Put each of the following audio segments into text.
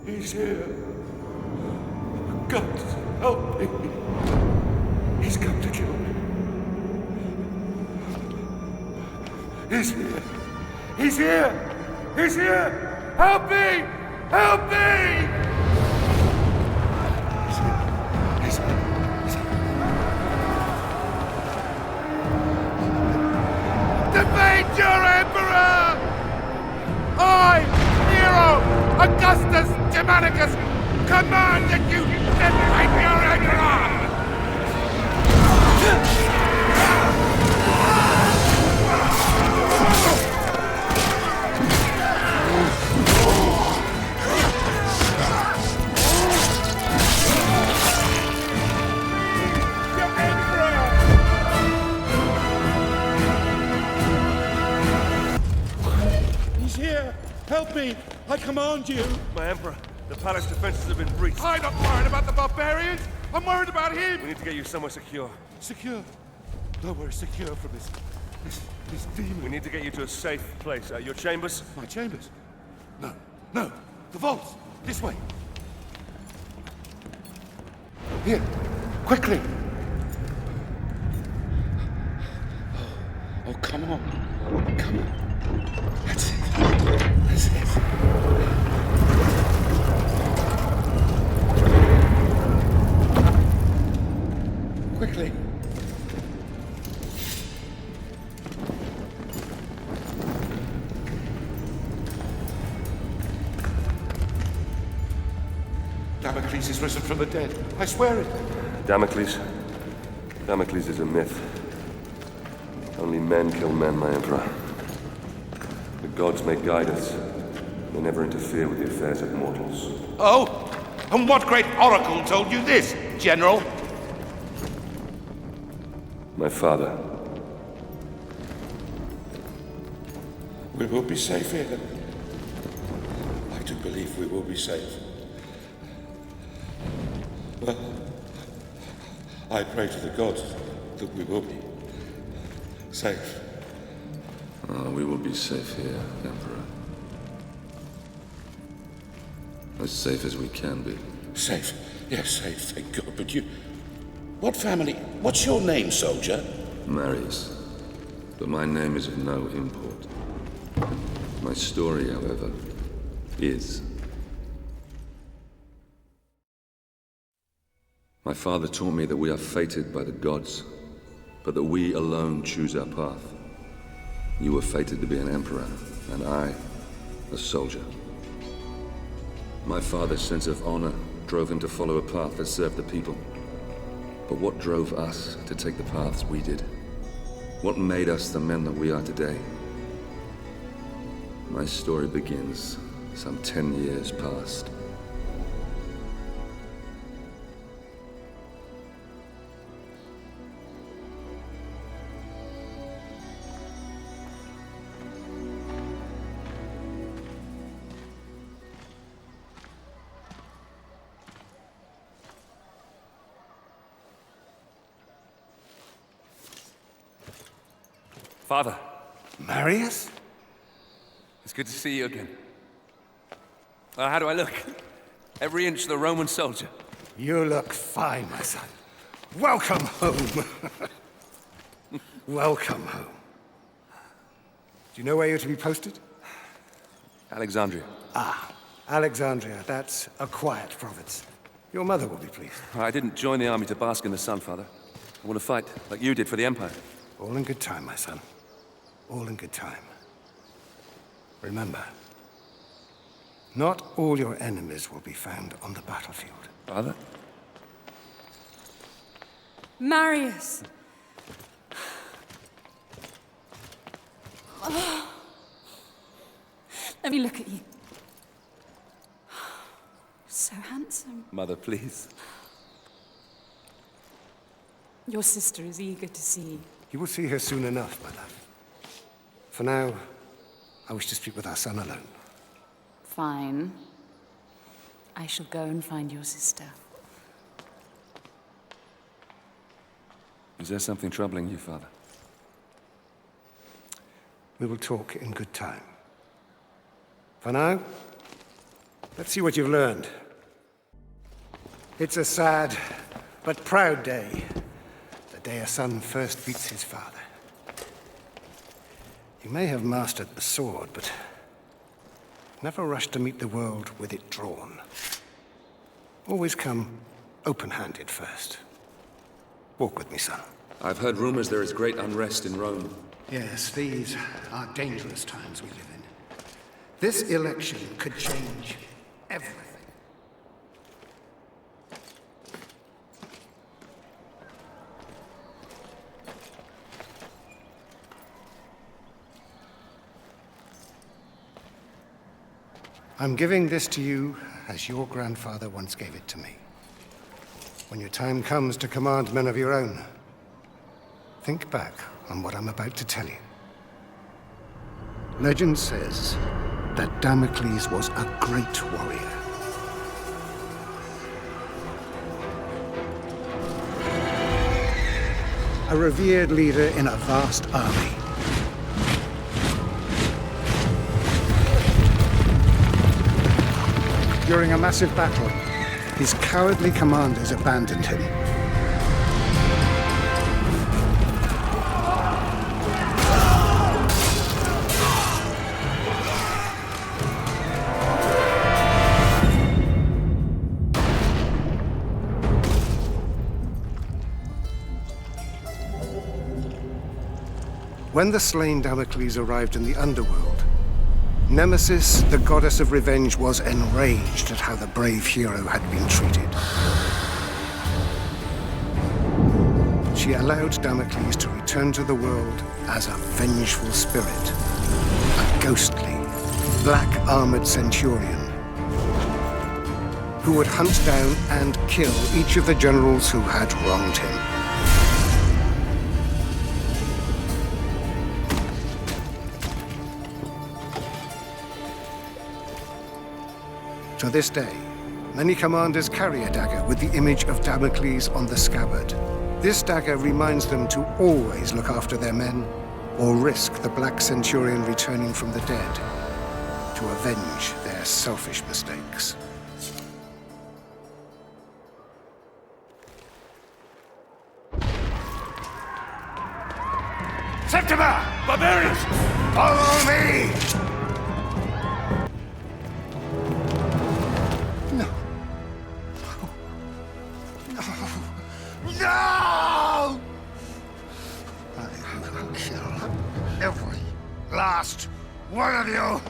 He's here. God, help me. He's come to kill me. He's here. He's here. He's here. Help me. Help me. He's here. He's here. He's here. Defeat your emperor! I, Nero, Augustus Germanicus, command that you defeat your emperor! Help me! I command you! My Emperor, the palace defenses have been breached. I'm not worried about the barbarians! I'm worried about him! We need to get you somewhere secure. Secure? Nowhere secure from this demon. We need to get you to a safe place. Your chambers? My chambers? No. No! The vaults! This way! Here! Quickly! Oh, come on! Come on! That's it! That's it! Quickly! Damocles is risen from the dead. I swear it. Damocles? Damocles is a myth. Only men kill men, my Emperor. The gods may guide us. They never interfere with the affairs of mortals. Oh? And what great oracle told you this, General? My father. We will be safe here. I do believe we will be safe. Well, I pray to the gods that we will be safe. We will be safe here, Emperor. As safe as we can be. Safe? Yes, safe, thank God. But you... What family? What's your name, soldier? Marius. But my name is of no import. My story, however, is. My father taught me that we are fated by the gods, but that we alone choose our path. You were fated to be an emperor, and I, a soldier. My father's sense of honor drove him to follow a path that served the people. But what drove us to take the paths we did? What made us the men that we are today? My story begins some 10 years past. Father. Marius? It's good to see you again. How do I look? Every inch the Roman soldier. You look fine, my son. Welcome home. Welcome home. Do you know where you're to be posted? Alexandria. Ah, Alexandria. That's a quiet province. Your mother will be pleased. I didn't join the army to bask in the sun, Father. I want to fight like you did for the Empire. All in good time, my son. All in good time. Remember, not all your enemies will be found on the battlefield. Father? Marius! Let me look at you. So handsome. Mother, please. Your sister is eager to see you. You will see her soon enough, my love. For now, I wish to speak with our son alone. Fine. I shall go and find your sister. Is there something troubling you, Father? We will talk in good time. For now, let's see what you've learned. It's a sad but proud day. The day a son first beats his father. You may have mastered the sword, but never rush to meet the world with it drawn. Always come open-handed first. Walk with me, son. I've heard rumors there is great unrest in Rome. Yes, these are dangerous times we live in. This election could change everything. I'm giving this to you as your grandfather once gave it to me. When your time comes to command men of your own, think back on what I'm about to tell you. Legend says that Damocles was a great warrior. A revered leader in a vast army. During a massive battle, his cowardly commanders abandoned him. When the slain Damocles arrived in the underworld, Nemesis, the goddess of revenge, was enraged at how the brave hero had been treated. She allowed Damocles to return to the world as a vengeful spirit, a ghostly, black-armored centurion who would hunt down and kill each of the generals who had wronged him. To this day, many commanders carry a dagger with the image of Damocles on the scabbard. This dagger reminds them to always look after their men, or risk the Black Centurion returning from the dead to avenge their selfish mistakes. Septima! Barbarians! Follow me! No! I will kill every last one of you!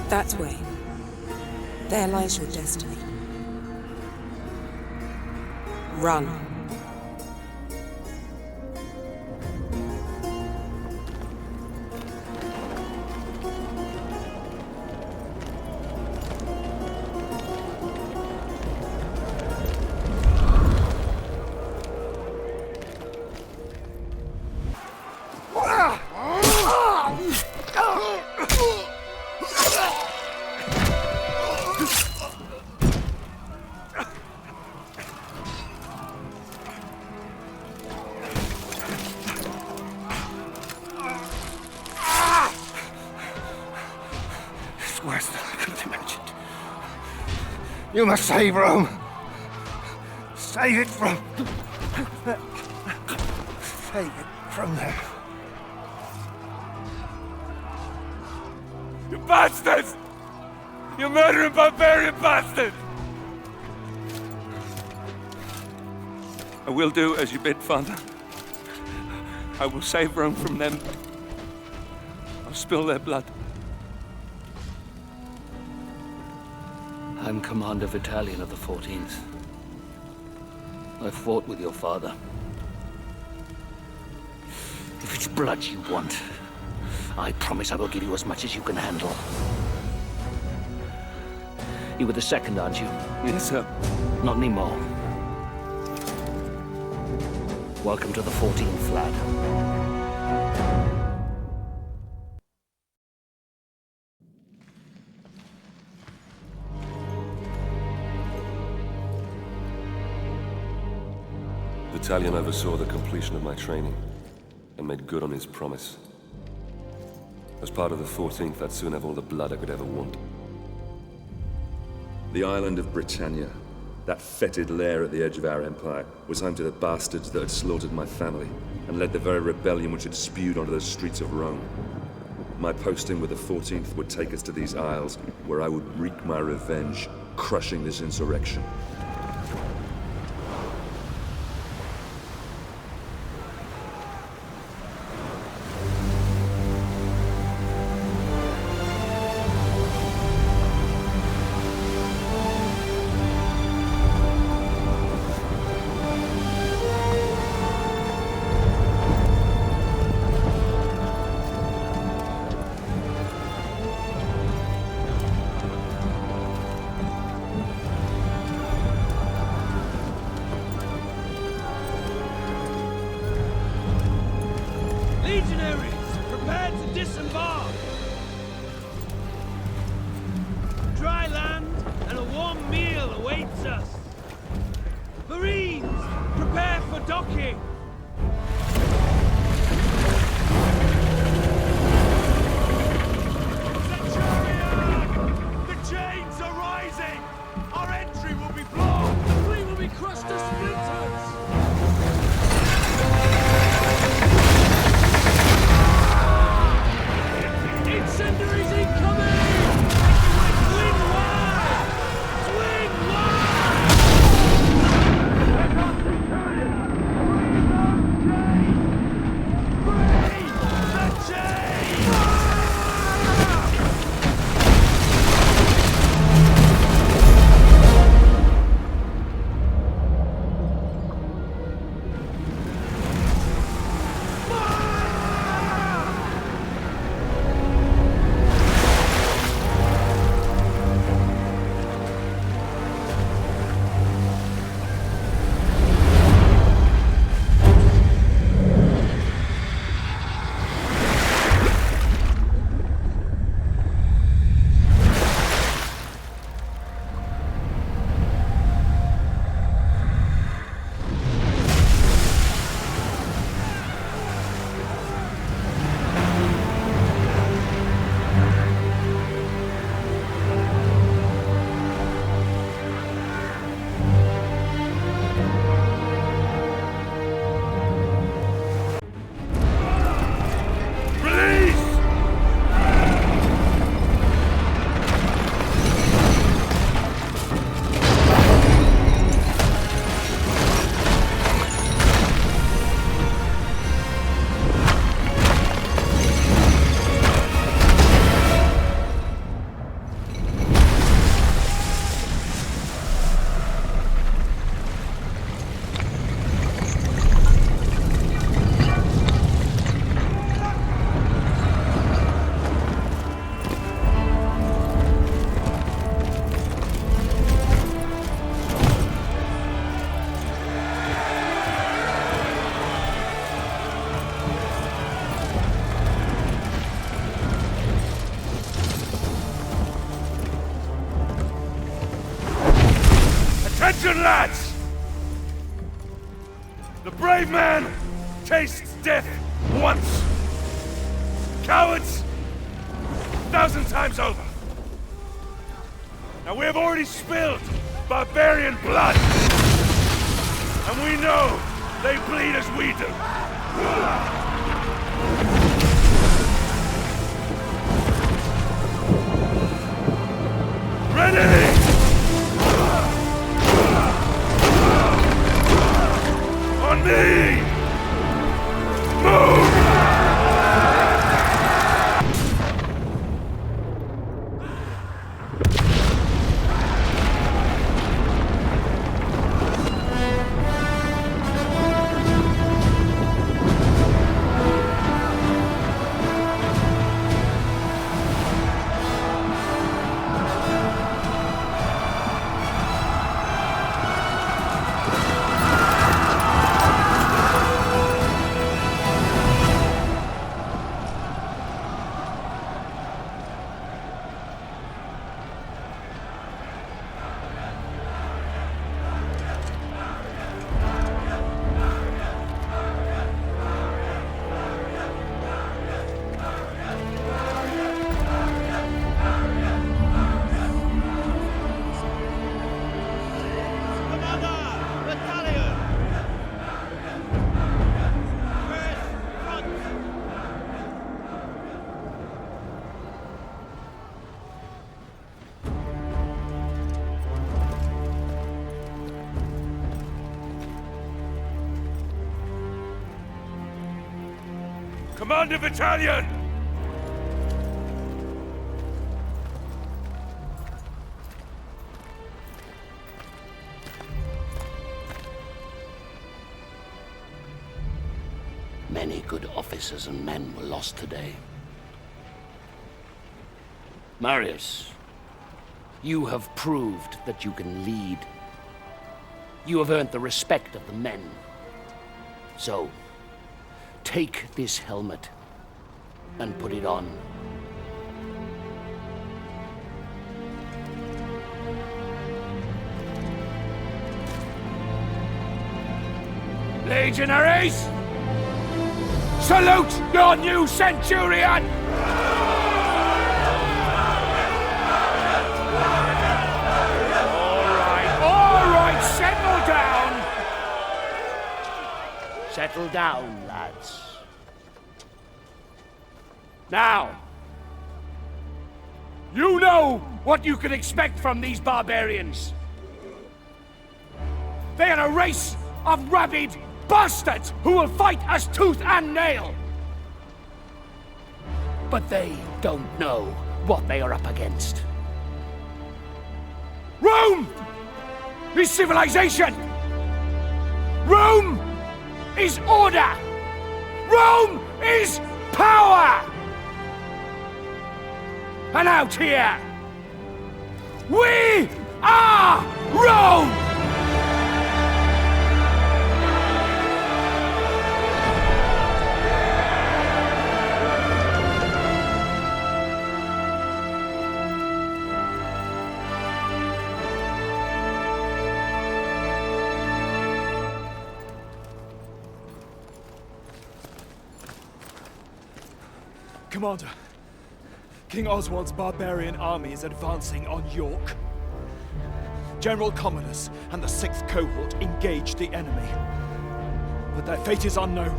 That way. There lies your destiny. Run. You must save Rome. Save it from... Save it from them. You bastards! You murdering barbarian bastards! I will do as you bid, Father. I will save Rome from them. I'll spill their blood. I'm Commander Battalion of the 14th. I fought with your father. If it's blood you want, I promise I will give you as much as you can handle. You were the second, aren't you? Yes, sir. Not anymore. Welcome to the 14th, lad. Battalion oversaw the completion of my training and made good on his promise. As part of the 14th, I'd soon have all the blood I could ever want. The island of Britannia, that fetid lair at the edge of our empire, was home to the bastards that had slaughtered my family and led the very rebellion which had spewed onto the streets of Rome. My posting with the 14th would take us to these isles, where I would wreak my revenge, crushing this insurrection. Legionaries, prepare to disembark! Dry land and a warm meal awaits us. Marines, prepare for docking! Centurion! The chains are rising! Our entry will be blocked! The fleet will be crushed to splinters! Incendiaries incoming! Swing wide! Swing wide! Pick up the turret! Free the chain! Attention, lads! The brave man tastes death once. Cowards, 1,000 times over. Now we have already spilled barbarian blood! And we know they bleed as we do. Ready! On me! Move! Commander Battalion! Many good officers and men were lost today. Marius, you have proved that you can lead. You have earned the respect of the men. So, take this helmet and put it on. Legionaries! Salute your new centurion! All right, settle down! Settle down, lads. Now, you know what you can expect from these barbarians. They are a race of rabid bastards who will fight us tooth and nail. But they don't know what they are up against. Rome is civilization. Rome is order. Rome is power. And out here, we are Rome! Commander, King Oswald's barbarian army is advancing on York. General Commodus and the 6th Cohort engaged the enemy, but their fate is unknown.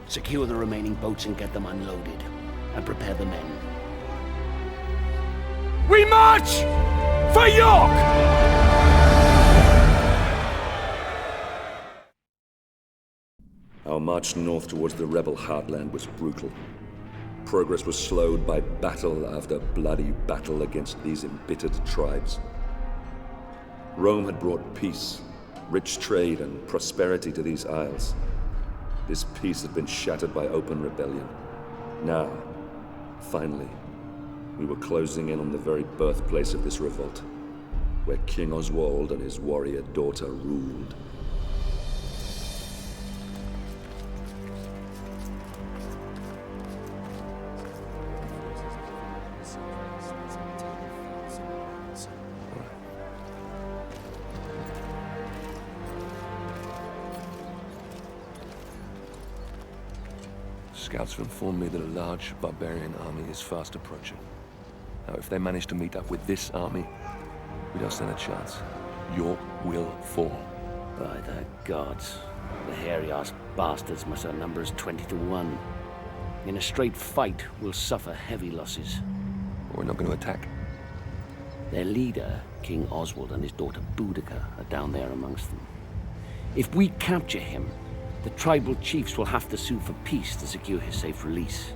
Secure the remaining boats and get them unloaded, and prepare the men. We march for York! Our march north towards the rebel heartland was brutal. Progress was slowed by battle after bloody battle against these embittered tribes. Rome had brought peace, rich trade, and prosperity to these isles. This peace had been shattered by open rebellion. Now, finally, we were closing in on the very birthplace of this revolt, where King Oswald and his warrior daughter ruled. Scouts have informed me that a large barbarian army is fast approaching. Now, if they manage to meet up with this army, we don't stand a chance. York will fall. By the gods. The hairy-ass bastards must outnumber us 20 to 1. In a straight fight, we'll suffer heavy losses. We're not going to attack. Their leader, King Oswald, and his daughter Boudica are down there amongst them. If we capture him, the tribal chiefs will have to sue for peace to secure his safe release.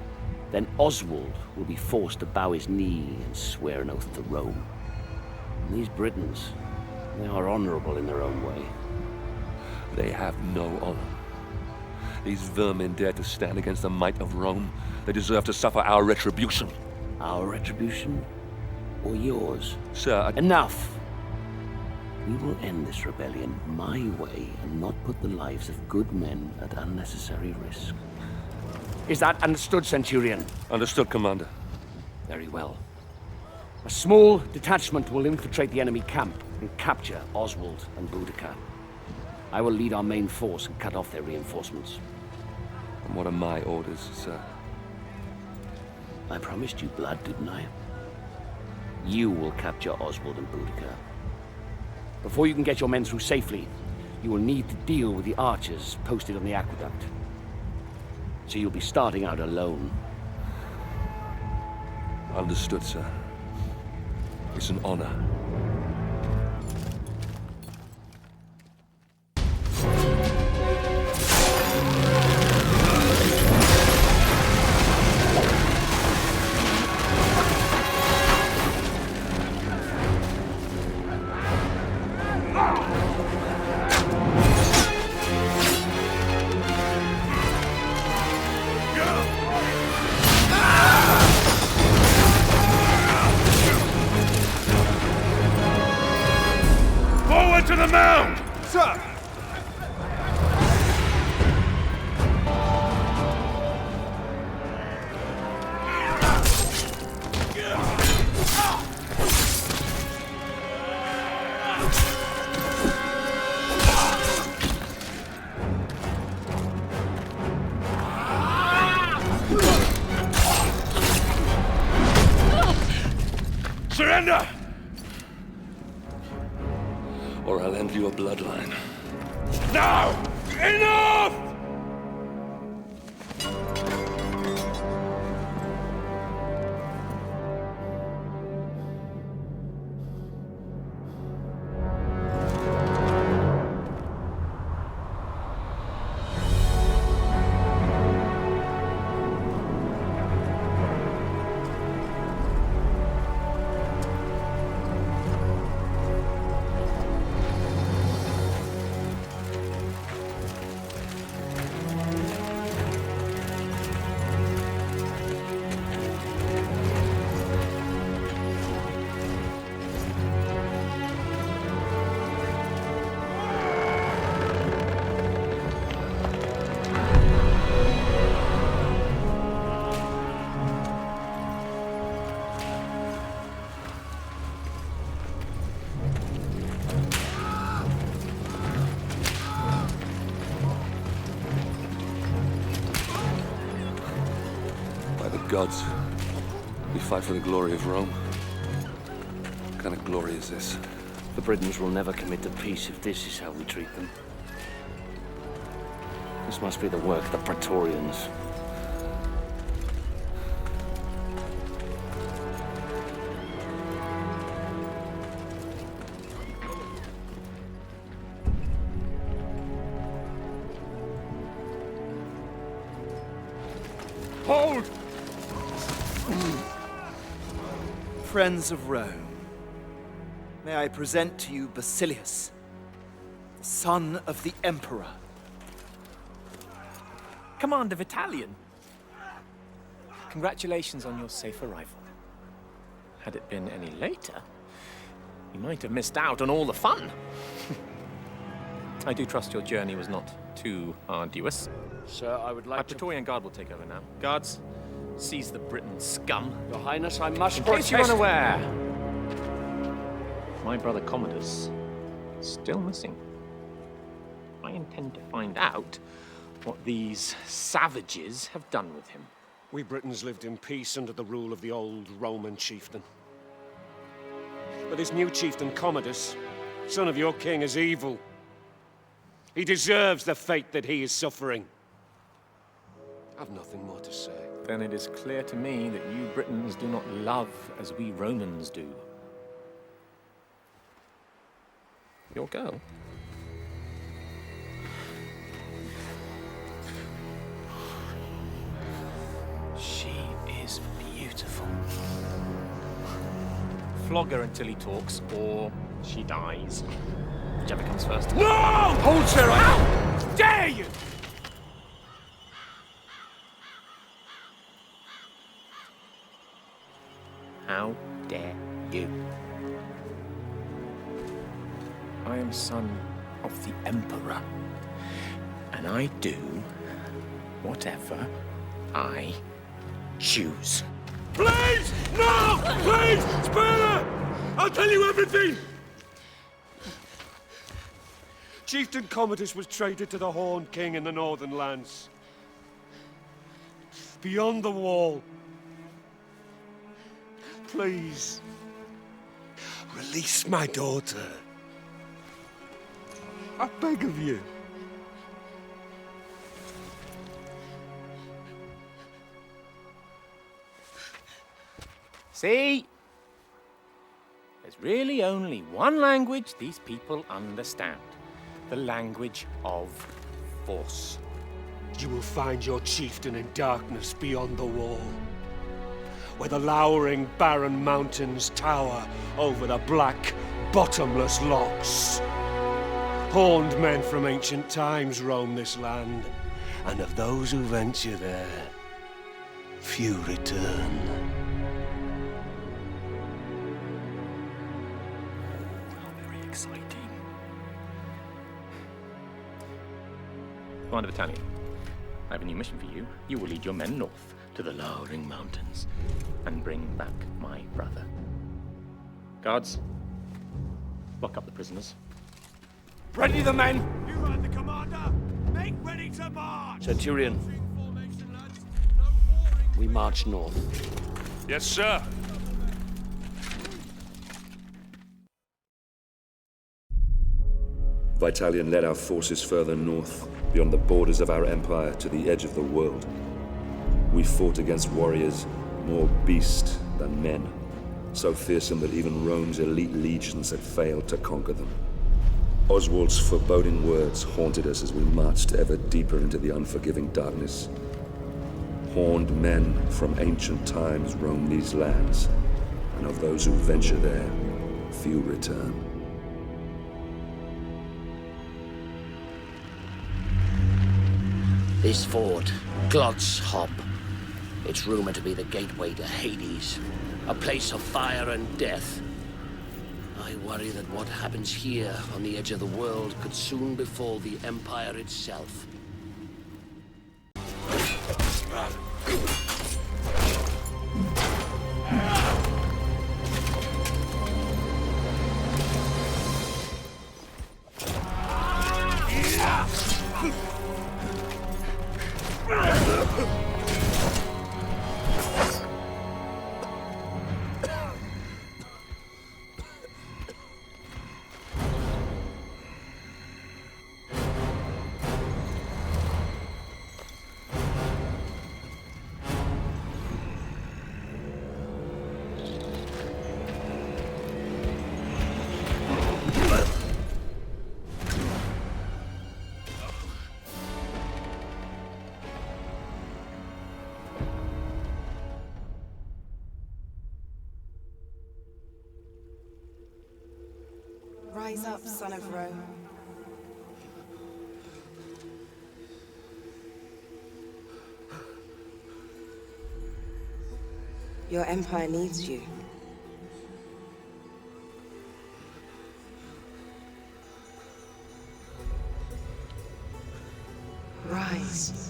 Then Oswald will be forced to bow his knee and swear an oath to Rome. And these Britons, they are honorable in their own way. They have no honor. These vermin dare to stand against the might of Rome. They deserve to suffer our retribution. Our retribution? Or yours? Sir, Enough! We will end this rebellion my way and not put the lives of good men at unnecessary risk. Is that understood, Centurion? Understood, Commander. Very well. A small detachment will infiltrate the enemy camp and capture Oswald and Boudica. I will lead our main force and cut off their reinforcements. And what are my orders, sir? I promised you blood, didn't I? You will capture Oswald and Boudica. Before you can get your men through safely, you will need to deal with the archers posted on the aqueduct. So you'll be starting out alone. Understood, sir. It's an honor. To the mound! Sir! Surrender! Or I'll end your bloodline. Now! Enough! Gods, we fight for the glory of Rome. What kind of glory is this? The Britons will never commit to peace if this is how we treat them. This must be the work of the Praetorians. Hold! Friends of Rome, may I present to you Basilius, the son of the Emperor. Commander Vitalian. Congratulations on your safe arrival. Had it been any later, you might have missed out on all the fun. I do trust your journey was not too arduous. Sir, I would like My Praetorian Guard will take over now. Guards, seize the Briton scum. Your Highness, I must In protest. case you're unaware, my brother Commodus is still missing. I intend to find out what these savages have done with him. We Britons lived in peace under the rule of the old Roman chieftain. But this new chieftain, Commodus, son of your king, is evil. He deserves the fate that he is suffering. I've nothing more to say. Then it is clear to me that you Britons do not love as we Romans do. Your girl? She is beautiful. Flog her until he talks, or she dies. Whichever comes first. No! Hold her! How dare you! How dare you? I am son of the Emperor, and I do whatever I choose. Please! No! Please! Spare her! I'll tell you everything! Chieftain Commodus was traded to the Horned King in the Northern Lands. Beyond the wall. Please. Release my daughter. I beg of you. See? There's really only one language these people understand. The language of force. You will find your chieftain in darkness beyond the wall, where the lowering barren mountains tower over the black, bottomless lochs. Horned men from ancient times roam this land, and of those who venture there, few return. Very exciting. Commander Britannia, I have a new mission for you. You will lead your men north to the lowering mountains and bring back my brother. Guards, lock up the prisoners. Ready the men! You heard the commander! Make ready to march! Centurion, we march north. Yes, sir. Vitalian led our forces further north, beyond the borders of our empire to the edge of the world. We fought against warriors more beast than men, so fearsome that even Rome's elite legions had failed to conquer them. Oswald's foreboding words haunted us as we marched ever deeper into the unforgiving darkness. Horned men from ancient times roam these lands, and of those who venture there, few return. This fort, Glot's Hob. It's rumored to be the gateway to Hades, a place of fire and death. I worry that what happens here on the edge of the world could soon befall the Empire itself. Rise up, son of Rome. Your empire needs you. Rise.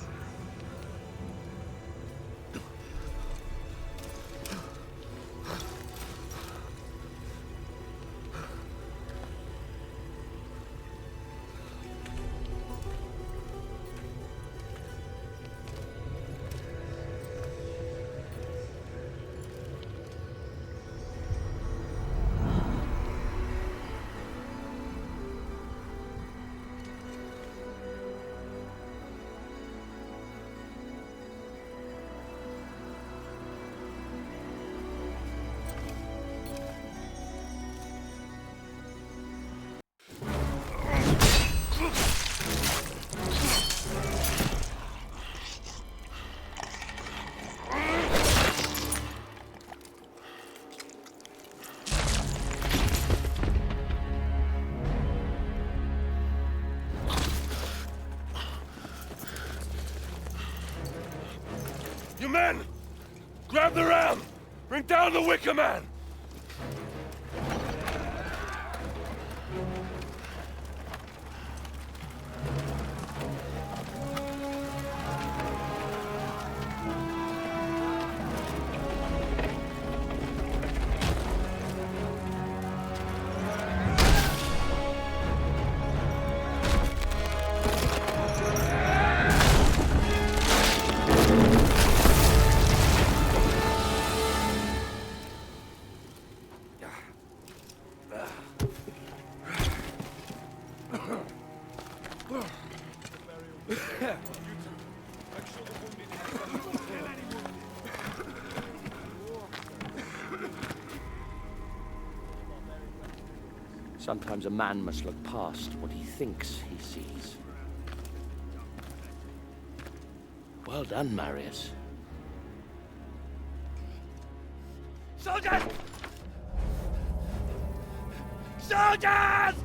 men! Grab the ram! Bring down the Wicker Man! Sometimes a man must look past what he thinks he sees. Well done, Marius. Soldiers! Soldiers!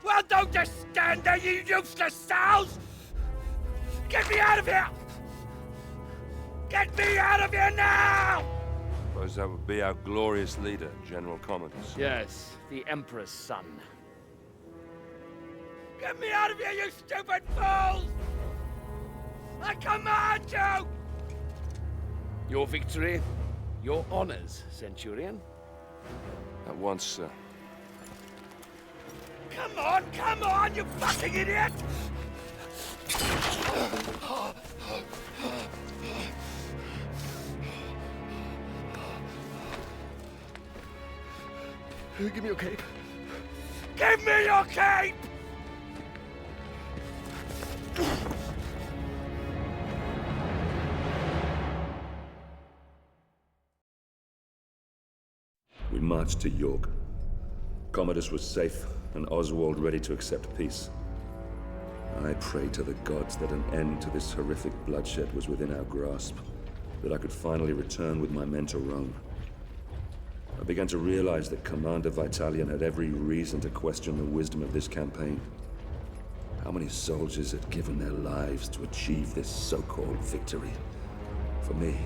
Well, don't just stand there, you useless sows! Get me out of here! Get me out of here now! Suppose that would be our glorious leader, General Commodus. Yes, the Emperor's son. Get me out of here, you stupid fools! I command you! Your victory, your honors, Centurion. At once, sir. Come on, you fucking idiot! Give me your cape. Give me your cape! We marched to York. Commodus was safe, and Oswald ready to accept peace. I prayed to the gods that an end to this horrific bloodshed was within our grasp, that I could finally return with my men to Rome. I began to realize that Commander Vitalian had every reason to question the wisdom of this campaign. How many soldiers had given their lives to achieve this so-called victory? For me,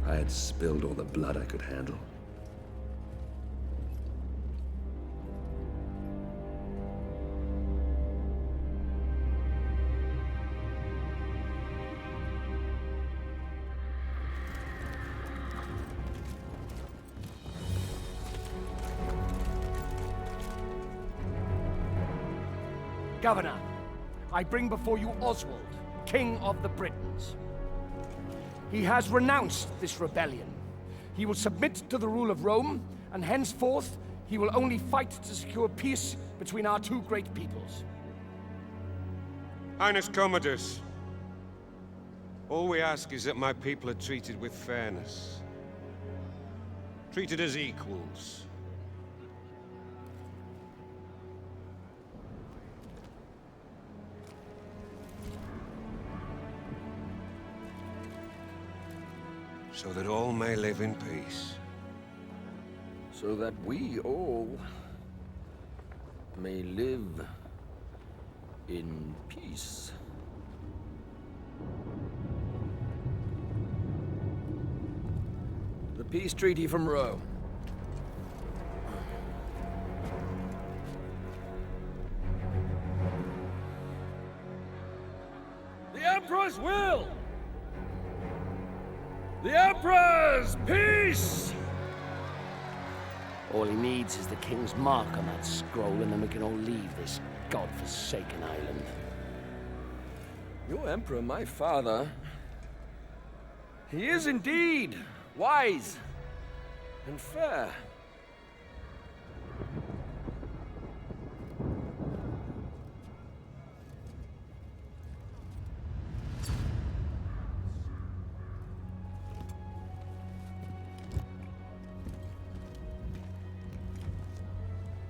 I had spilled all the blood I could handle. Governor, I bring before you Oswald, King of the Britons. He has renounced this rebellion. He will submit to the rule of Rome, and henceforth, he will only fight to secure peace between our two great peoples. Highness Commodus, all we ask is that my people are treated with fairness. Treated as equals. So that all may live in peace. So that we all may live in peace. The peace treaty from Rome. The Emperor's will! The Emperor's peace! All he needs is the King's mark on that scroll, and then we can all leave this godforsaken island. Your Emperor, my father, he is indeed wise and fair.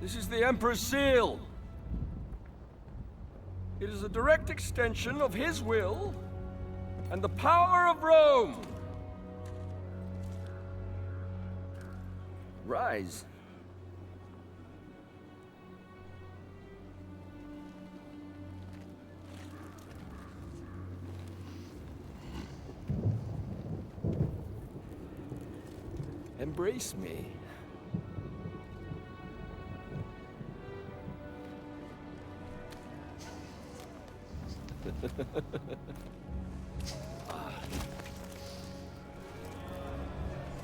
This is the Emperor's seal. It is a direct extension of his will and the power of Rome. Ryse. embrace me.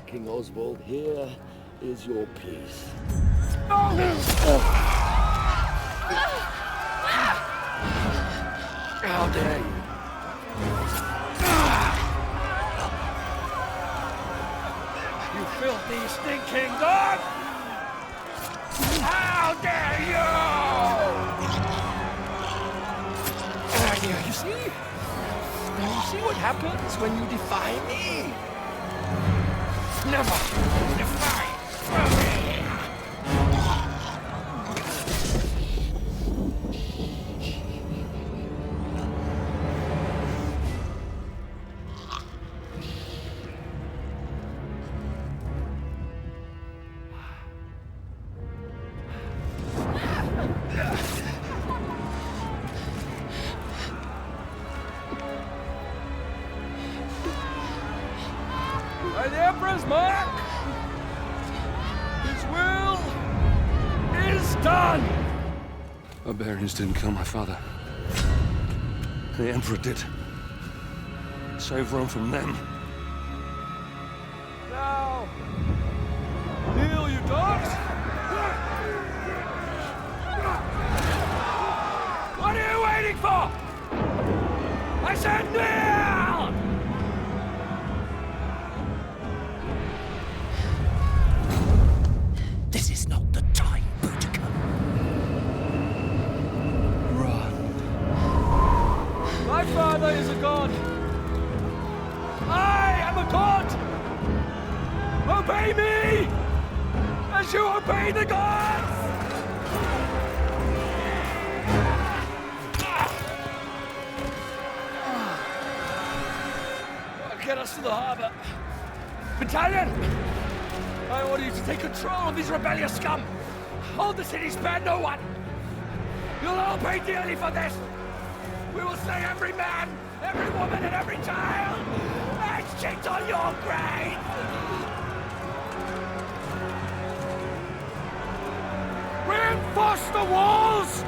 King Oswald, here is your peace. How dare you? You filthy, stinking dog! How dare you! You see? You see what happens when you defy me? Never defy me! By the Emperor's mark, his will is done! Barbarians didn't kill my father. The Emperor did. Save Rome from them. Now, kneel, you dogs! What are you waiting for? I said kneel! This is not the time, Britannia. My father is a god. I am a god. Obey me as you obey the gods. Get us to the harbor. Battalion! I order you to take control of these rebellious scum. Hold the city, spare no one. You'll all pay dearly for this. We will slay every man, every woman, and every child, and shit on your grave! Reinforce the walls!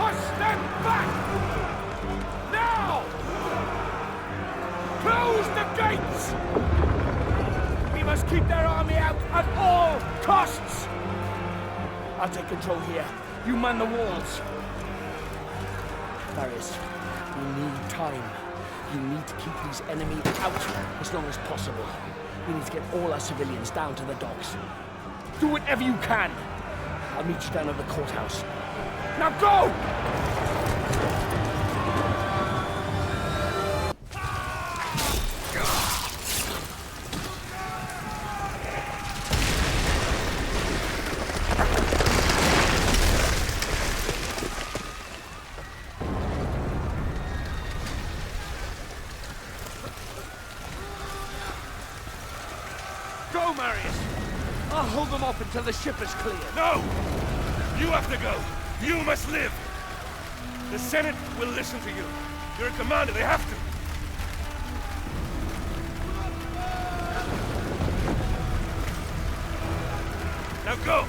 Push them back! Now! Close the gates! We must keep their army out at all costs! I'll take control here. You man the walls. Marius, we need time. You need to keep these enemies out as long as possible. We need to get all our civilians down to the docks. Do whatever you can. I'll meet you down at the courthouse. Now go! Go, Marius! I'll hold them off until the ship is clear. No! You have to go. You must live. The Senate will listen to you. You're a commander. They have to. Now go!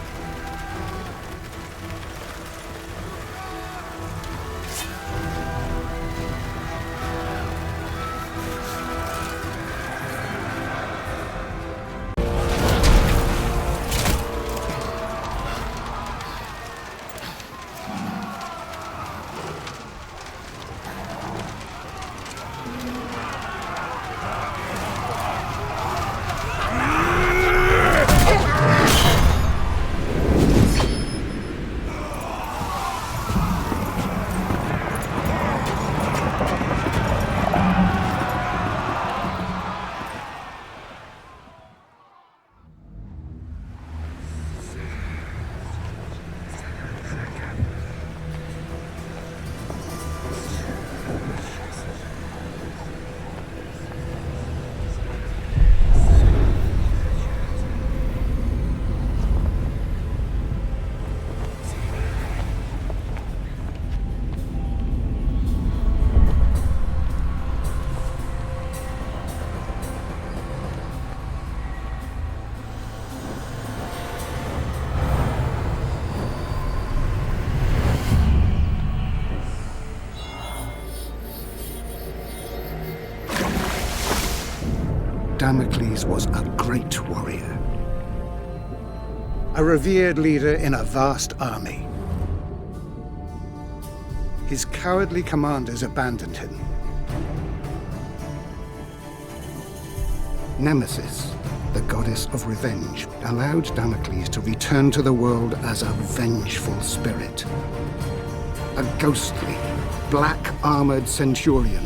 Damocles was a great warrior, a revered leader in a vast army. His cowardly commanders abandoned him. Nemesis, the goddess of revenge, allowed Damocles to return to the world as a vengeful spirit. A ghostly, black-armored centurion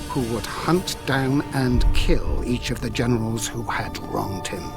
who would hunt down and kill each of the generals who had wronged him.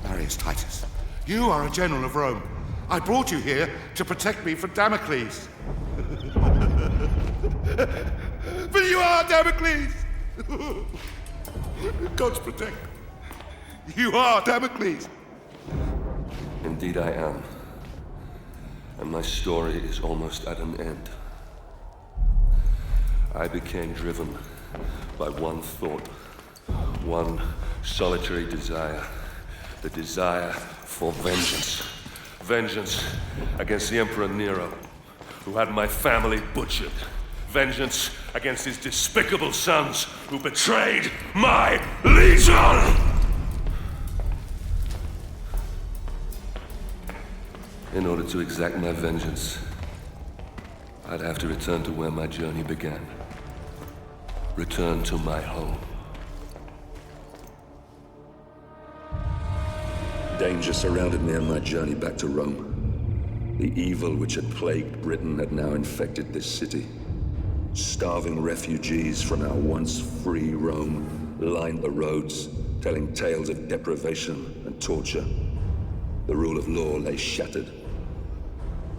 Marius Titus, you are a general of Rome. I brought you here to protect me from Damocles. But you are Damocles! God's protect. You are Damocles! Indeed I am. And my story is almost at an end. I became driven by one thought, one solitary desire. The desire for vengeance. Vengeance against the Emperor Nero, who had my family butchered. Vengeance against his despicable sons, who betrayed my legion! In order to exact my vengeance, I'd have to return to where my journey began. Return to my home. Danger surrounded me on my journey back to Rome. The evil which had plagued Britain had now infected this city. Starving refugees from our once free Rome lined the roads, telling tales of deprivation and torture. The rule of law lay shattered.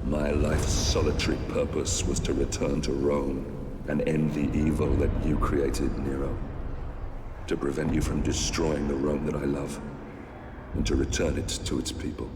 My life's solitary purpose was to return to Rome and end the evil that you created, Nero. To prevent you from destroying the Rome that I love, and to return it to its people.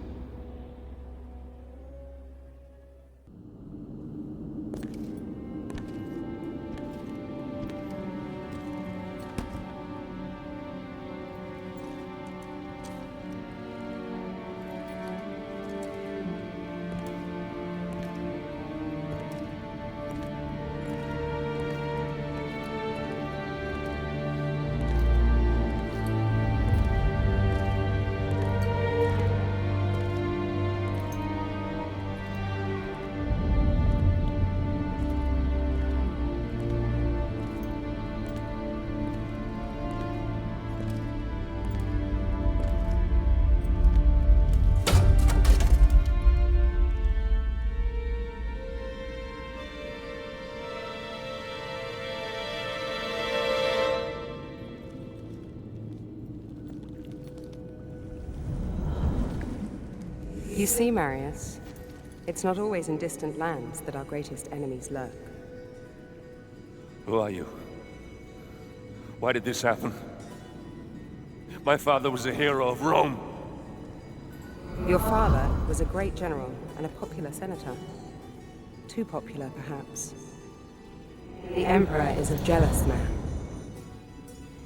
You see, Marius, it's not always in distant lands that our greatest enemies lurk. Who are you? Why did this happen? My father was a hero of Rome. Your father was a great general and a popular senator. Too popular, perhaps. The Emperor is a jealous man.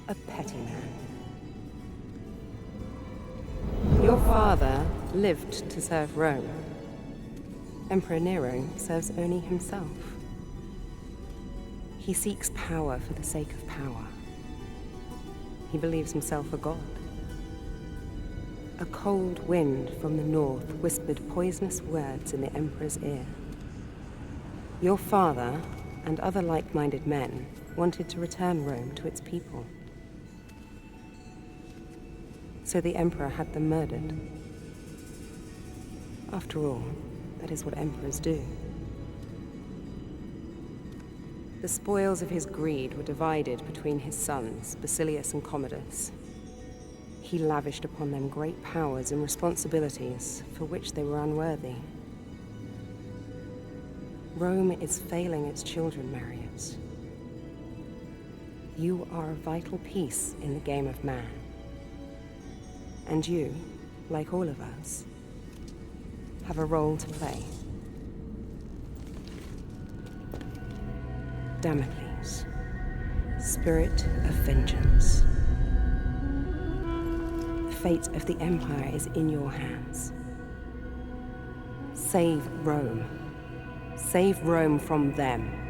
A petty man. Your father lived to serve Rome. Emperor Nero serves only himself. He seeks power for the sake of power. He believes himself a god. A cold wind from the north whispered poisonous words in the Emperor's ear. Your father and other like-minded men wanted to return Rome to its people. So the Emperor had them murdered. After all, that is what emperors do. The spoils of his greed were divided between his sons, Basilius and Commodus. he lavished upon them great powers and responsibilities for which they were unworthy. Rome is failing its children, Marius. You are a vital piece in the game of man. And you, like all of us, have a role to play. Damocles, spirit of vengeance. The fate of the Empire is in your hands. Save Rome. Save Rome from them.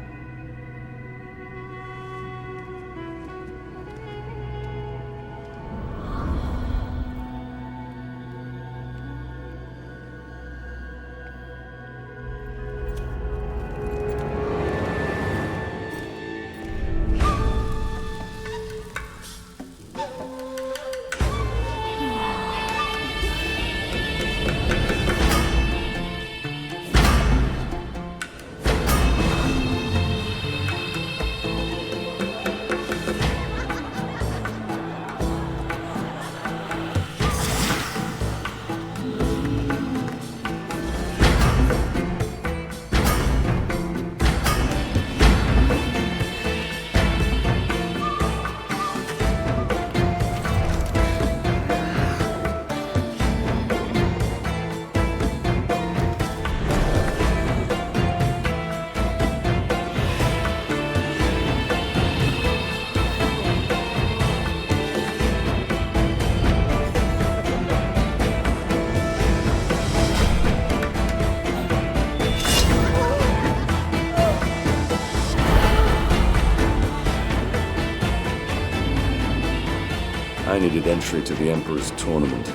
I needed entry to the Emperor's tournament.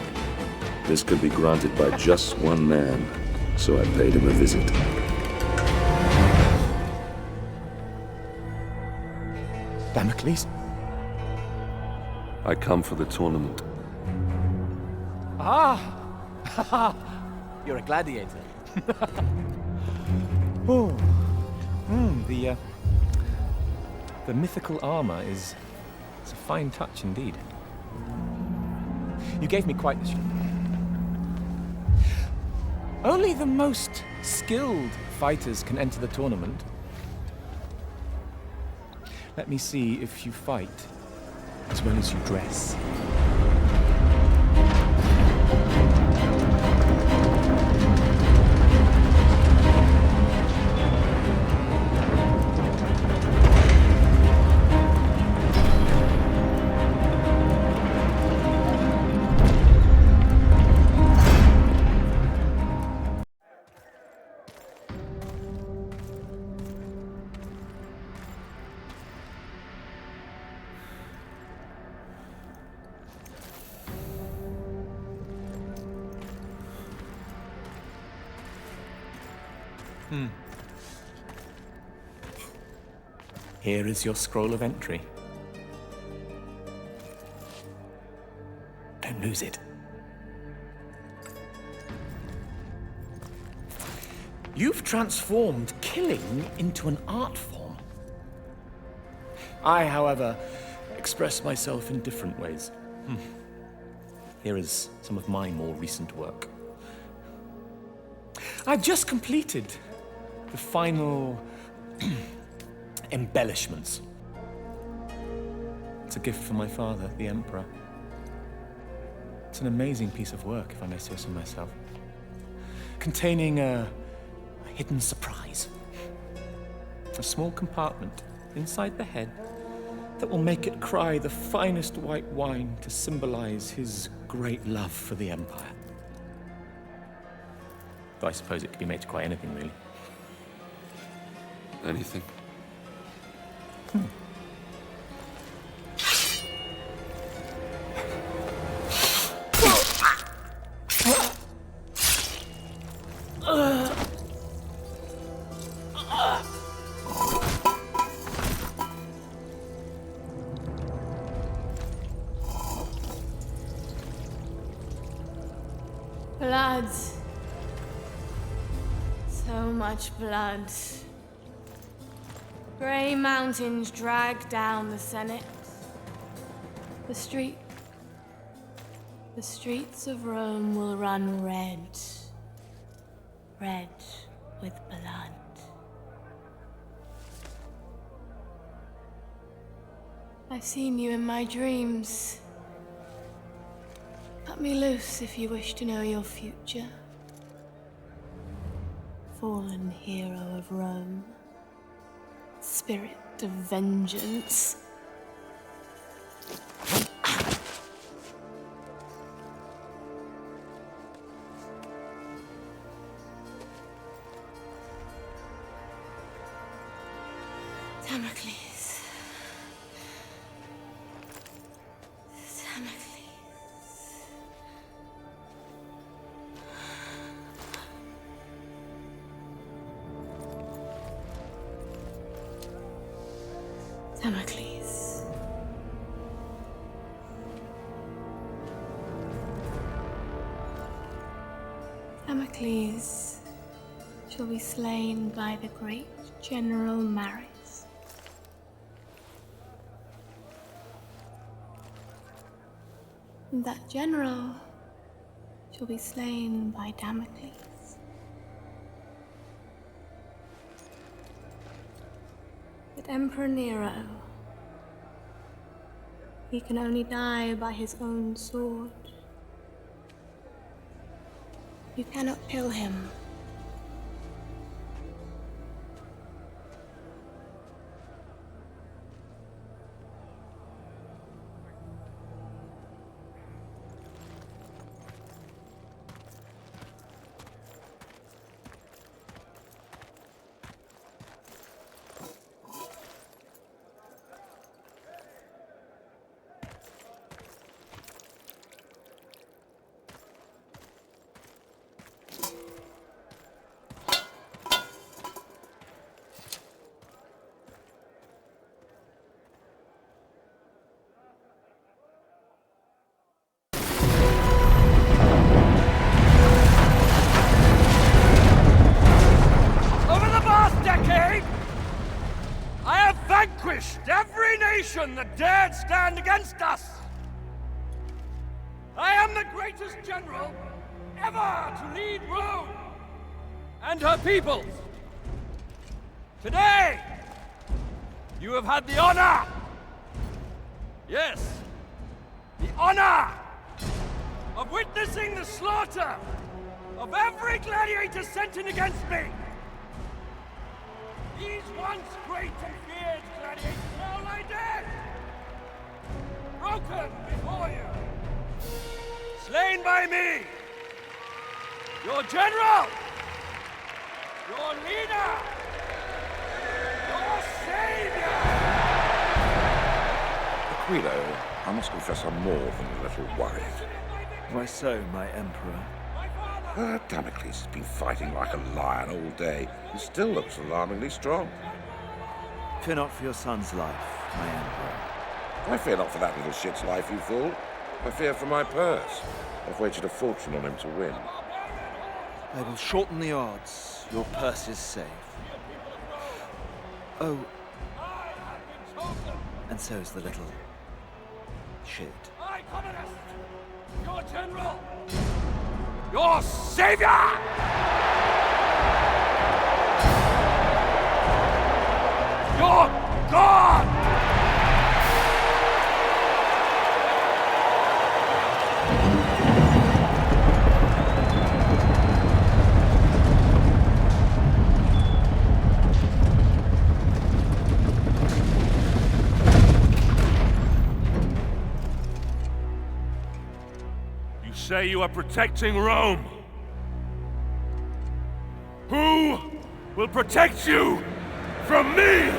This could be granted by just one man, so I paid him a visit. Damocles? I come for the tournament. Ah! You're a gladiator. Oh. The mythical armor is... it's a fine touch indeed. You gave me quite the show. Only the most skilled fighters can enter the tournament. Let me see if you fight as well as you dress. Here is your scroll of entry. Don't lose it. You've transformed killing into an art form. I, however, express myself in different ways. Here is some of my more recent work. I've just completed the final embellishments. It's a gift from my father, the Emperor. It's an amazing piece of work, if I may say so myself, containing a hidden surprise. A small compartment inside the head that will make it cry the finest white wine to symbolize his great love for the Empire. Though I suppose it could be made to cry anything, really. Anything? Blood. So much blood. Grey mountains drag down the Senate. The street. The streets of Rome will run red. Red with blood. I've seen you in my dreams. Cut me loose if you wish to know your future. Fallen hero of Rome. Spirit of vengeance. Damocles. Damocles. Damocles shall be slain by the great General Marius. And that general shall be slain by Damocles. But Emperor Nero, he can only die by his own sword. You cannot kill him. Every nation that dared stand against us! I am the greatest general ever to lead Rome and her peoples. Today, you have had the honor, yes, the honor of witnessing the slaughter of every gladiator sent in against me. These once great and feared gladiators now lie dead, broken before you, slain by me, your general, your leader, your savior! Aquilo, I must confess I'm more than a little worried. Why so, my emperor? Damocles has been fighting like a lion all day and still looks alarmingly strong. Fear not for your son's life, my emperor. I fear not for that little shit's life, you fool. I fear for my purse. I've wagered a fortune on him to win. I will shorten the odds. Your purse is safe. Oh. And so is the little shit. I, communist, your general, your savior! Your God! You say you are protecting Rome. Who will protect you from me?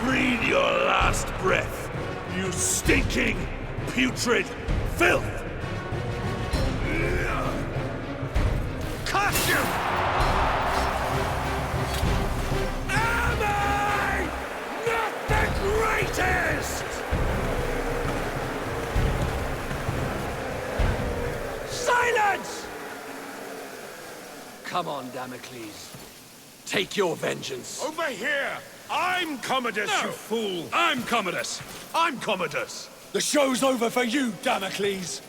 Breathe your last breath, you stinking, putrid filth! Curse you! Am I not the greatest? Silence! Come on, Damocles. Take your vengeance. Over here! I'm Commodus, you fool! I'm Commodus! I'm Commodus! The show's over for you, Damocles!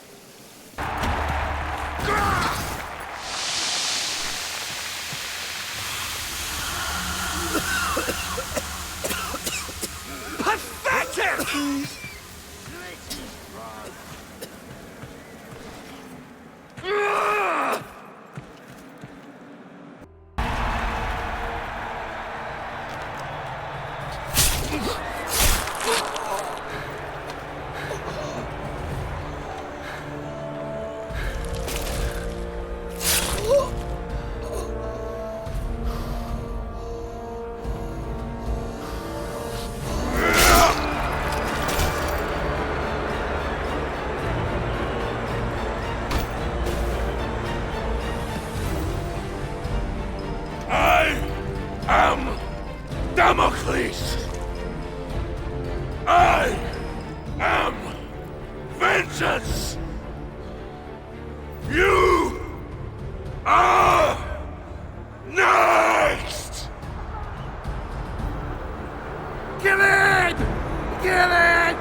Pathetic! Damocles! I am vengeance! You are next! Kill it! Kill it!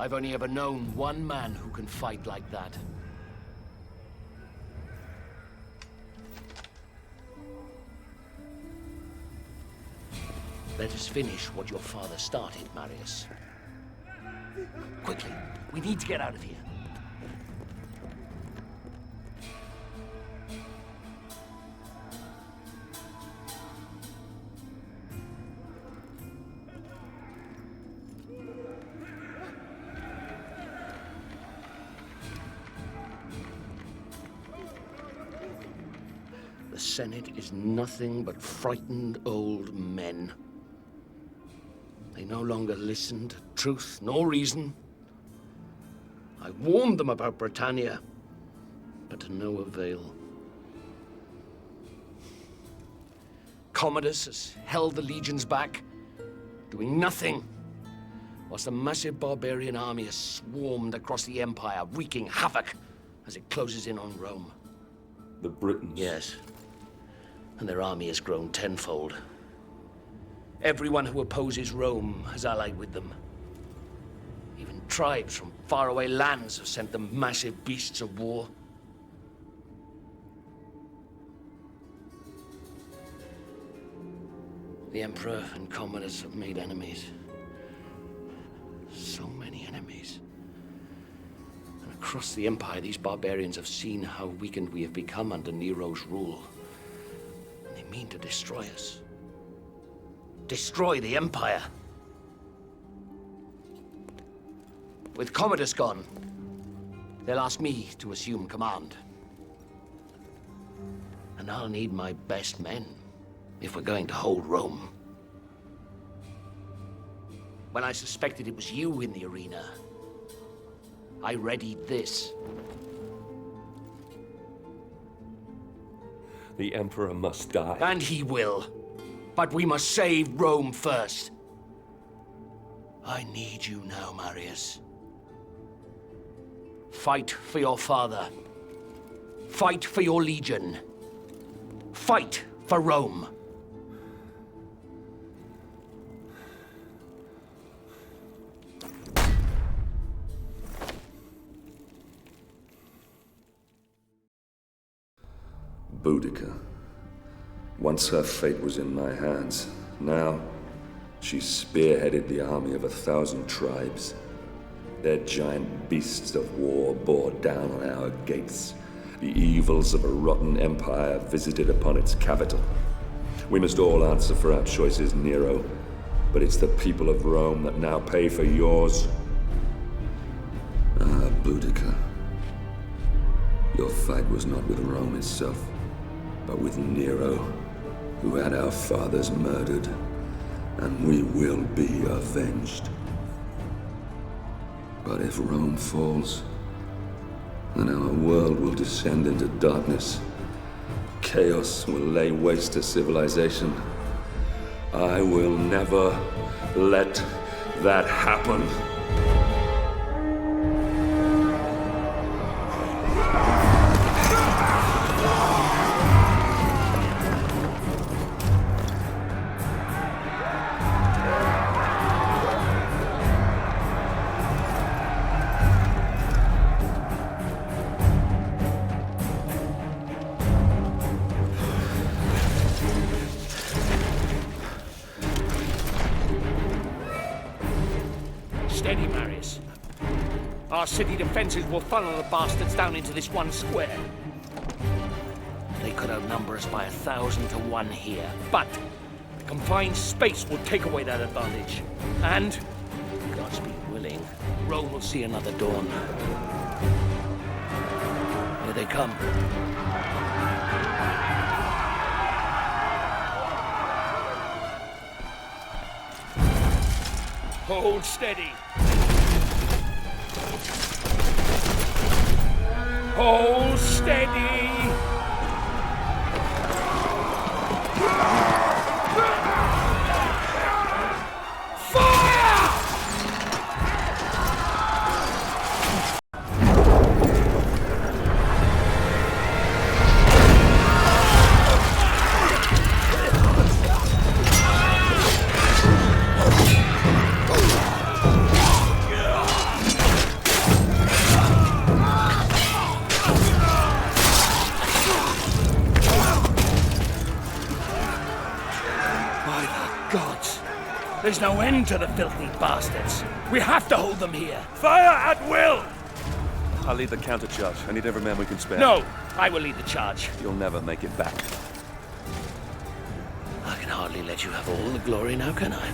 I've only ever known one man who can fight like that. Let us finish what your father started, Marius. Quickly, we need to get out of here. The Senate is nothing but frightened old men. They no longer listen to truth nor reason. I warned them about Britannia, but to no avail. Commodus has held the legions back, doing nothing, whilst a massive barbarian army has swarmed across the Empire, wreaking havoc as it closes in on Rome. The Britons? Yes. And their army has grown tenfold. Everyone who opposes Rome has allied with them. Even tribes from faraway lands have sent them massive beasts of war. The Emperor and Commodus have made enemies. So many enemies. And across the Empire, these barbarians have seen how weakened we have become under Nero's rule. And they mean to destroy us. Destroy the Empire. With Commodus gone, they'll ask me to assume command. And I'll need my best men if we're going to hold Rome. When I suspected it was you in the arena, I readied this. The Emperor must die. And he will. But we must save Rome first. I need you now, Marius. Fight for your father. Fight for your legion. Fight for Rome. Boudica. Once her fate was in my hands. Now, she spearheaded the army of 1,000 tribes. Their giant beasts of war bore down on our gates. The evils of a rotten empire visited upon its capital. We must all answer for our choices, Nero. But it's the people of Rome that now pay for yours. Ah, Boudica. Your fight was not with Rome itself, but with Nero, who had our fathers murdered, and we will be avenged. But if Rome falls, then our world will descend into darkness. Chaos will lay waste to civilization. I will never let that happen. Steady, Marius. Our city defenses will funnel the bastards down into this one square. They could outnumber us by 1,000 to 1 here, but the confined space will take away that advantage. And, God's be willing, Rome will see another dawn. Here they come. Hold steady. Hold steady. There's no end to the filthy bastards. We have to hold them here. Fire at will! I'll lead the countercharge. I need every man we can spare. No, I will lead the charge. You'll never make it back. I can hardly let you have all the glory now, can I?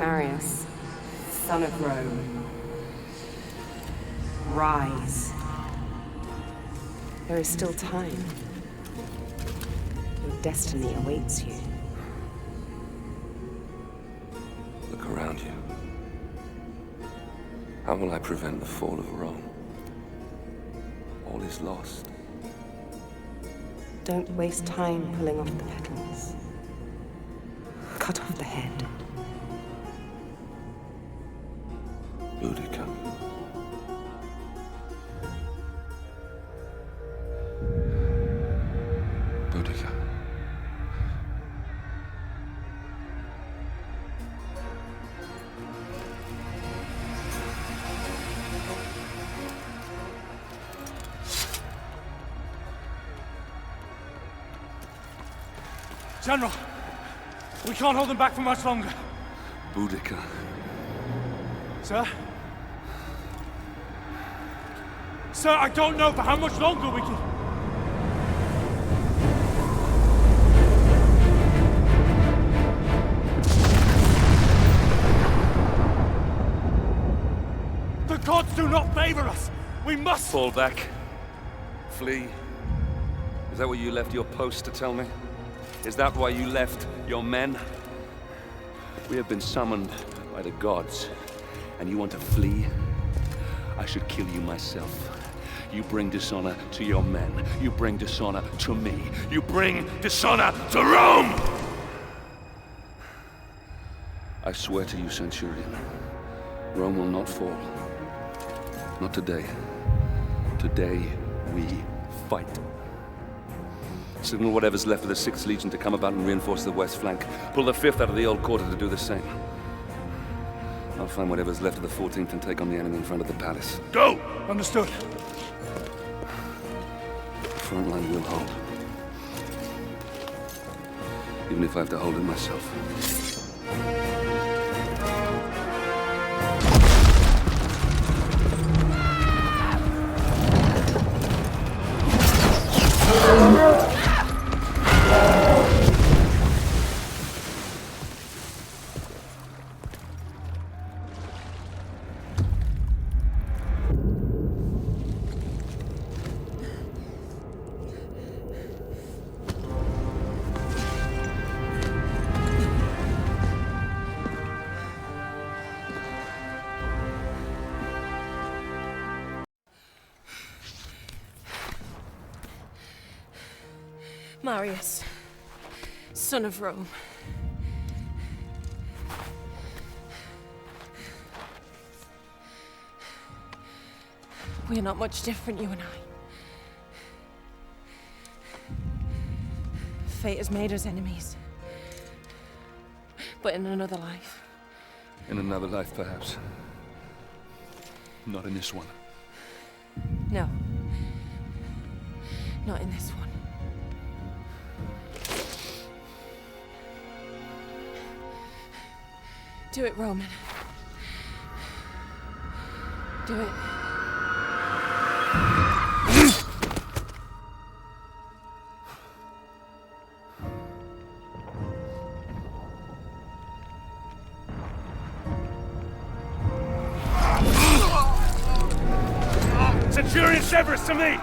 Marius, son of Rome. Rise. There is still time. Your destiny awaits you. Look around you. How will I prevent the fall of Rome? All is lost. Don't waste time pulling off the petals. Cut off the head. Boudica. Boudica. General, we can't hold them back for much longer. Boudica. Sir? Sir, I don't know for how much longer we can... The gods do not favor us! We must... Fall back. Flee. Is that what you left your post to tell me? Is that why you left your men? We have been summoned by the gods, and you want to flee? I should kill you myself. You bring dishonor to your men. You bring dishonor to me. You bring dishonor to Rome! I swear to you, Centurion, Rome will not fall. Not today. Today, we fight. Signal whatever's left of the 6th Legion to come about and reinforce the west flank. Pull the 5th out of the old quarter to do the same. I'll find whatever's left of the 14th and take on the enemy in front of the palace. Go! Understood. The front line will hold. Even if I have to hold it myself. Marius, son of Rome. We are not much different, you and I. Fate has made us enemies. But in another life. In another life, perhaps. Not in this one. No. Not in this one. Do it, Roman. Do it. Centurion Severus, to me!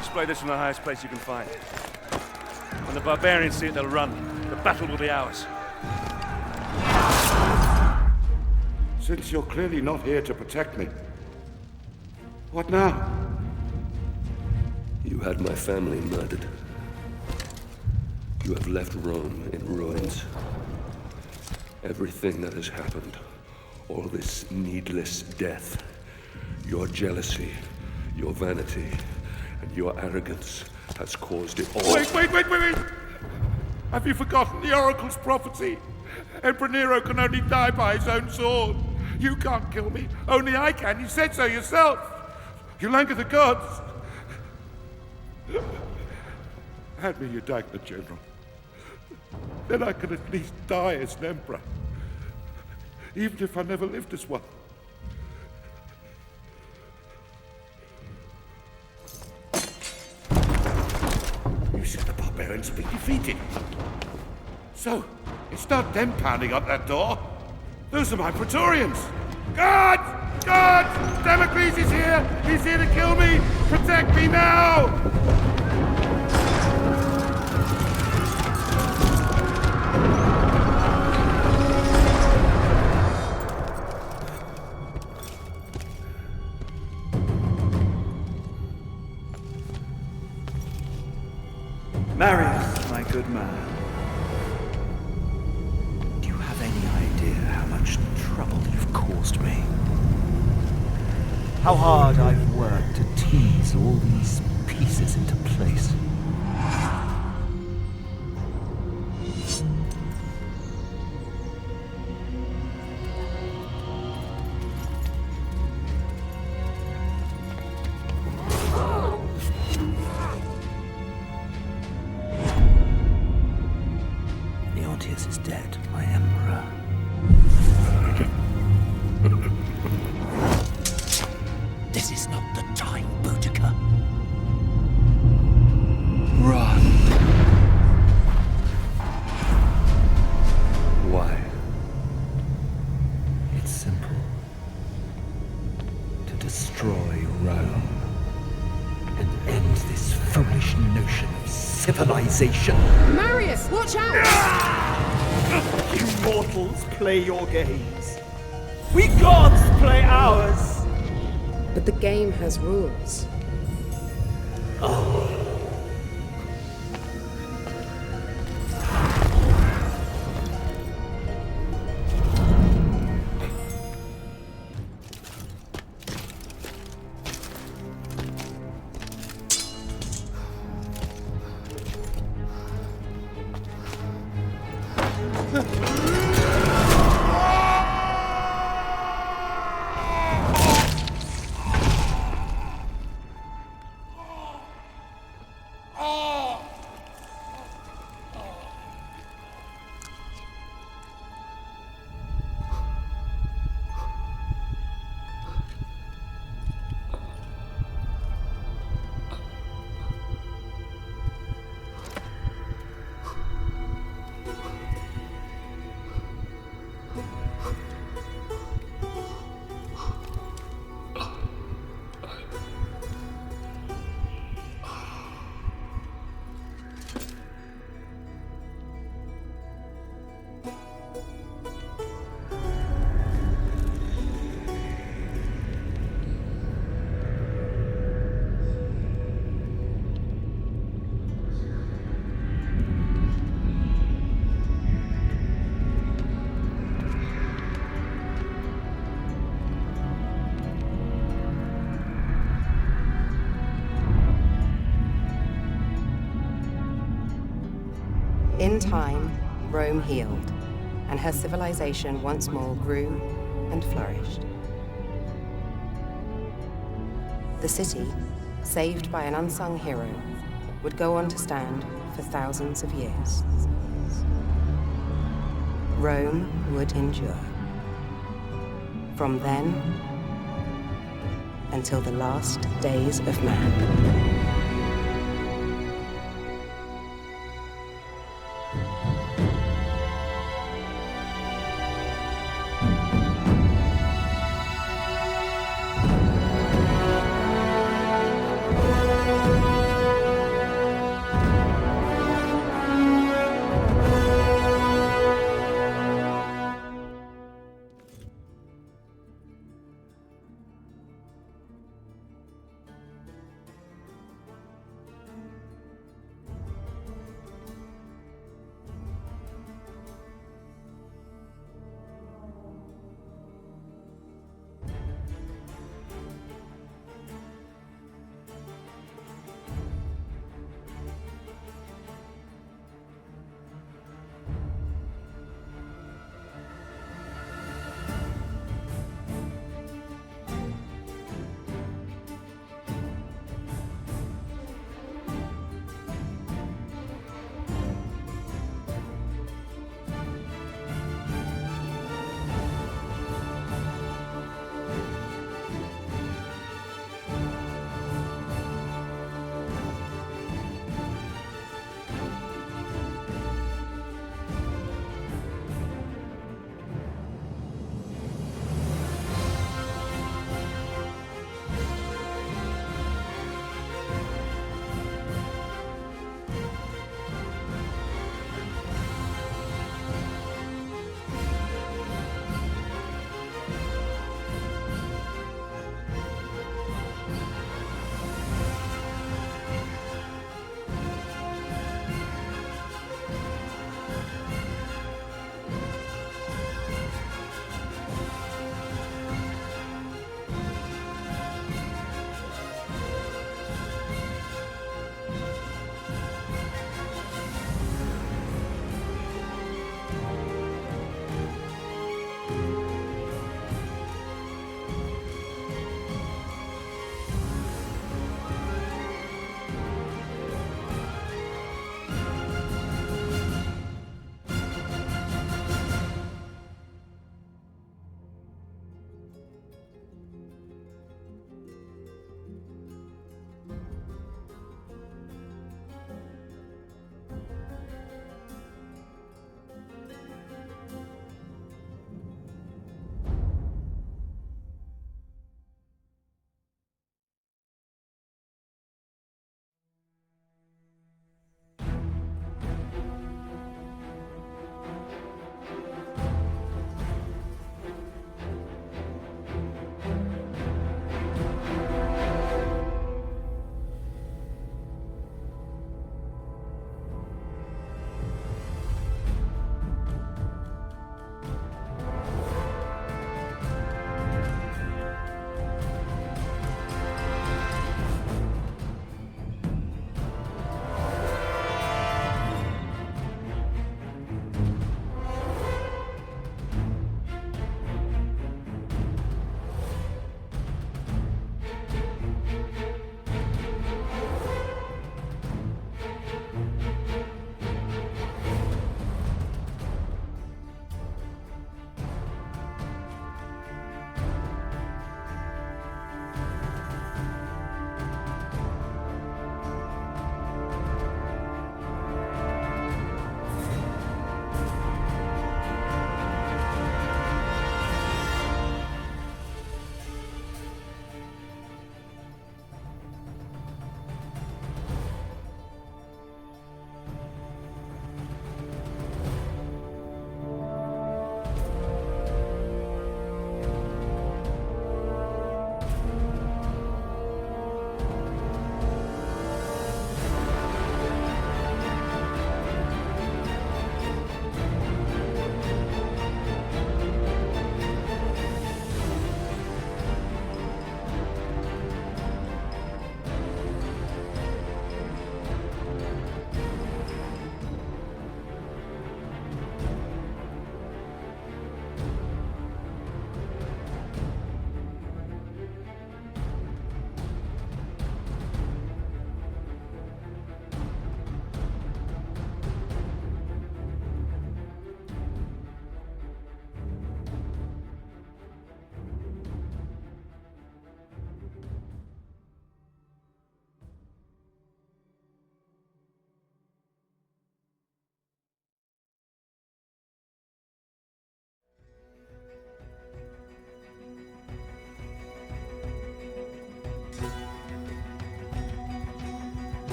Display this from the highest place you can find. When the barbarians see it, they'll run. The battle will be ours. Since you're clearly not here to protect me, what now? You had my family murdered. You have left Rome in ruins. Everything that has happened, all this needless death, your jealousy, your vanity, and your arrogance has caused it all. Wait! Have you forgotten the Oracle's prophecy? Emperor Nero can only die by his own sword. You can't kill me, only I can. You said so yourself. You'll anger the gods. Hand me your dagger, General. Then I can at least die as an emperor. Even if I never lived as one. You said the barbarians will be defeated. So, it's not them pounding up that door. Those are my Praetorians. Guards! Guards! Damocles is here! He's here to kill me! Protect me now! Marius, my good man. Do you have any idea how much trouble you've caused me? How hard I've worked to tease all these pieces into place. Leontius is dead, my emperor. This is not the time, Boudica. Run. Why? It's simple. To destroy Rome and end this foolish notion of civilization. Marius, watch out! You mortals play your games. We gods play ours. But the game has rules. Oh. In time, Rome healed, and her civilization once more grew and flourished. The city, saved by an unsung hero, would go on to stand for thousands of years. Rome would endure. From then until the last days of man.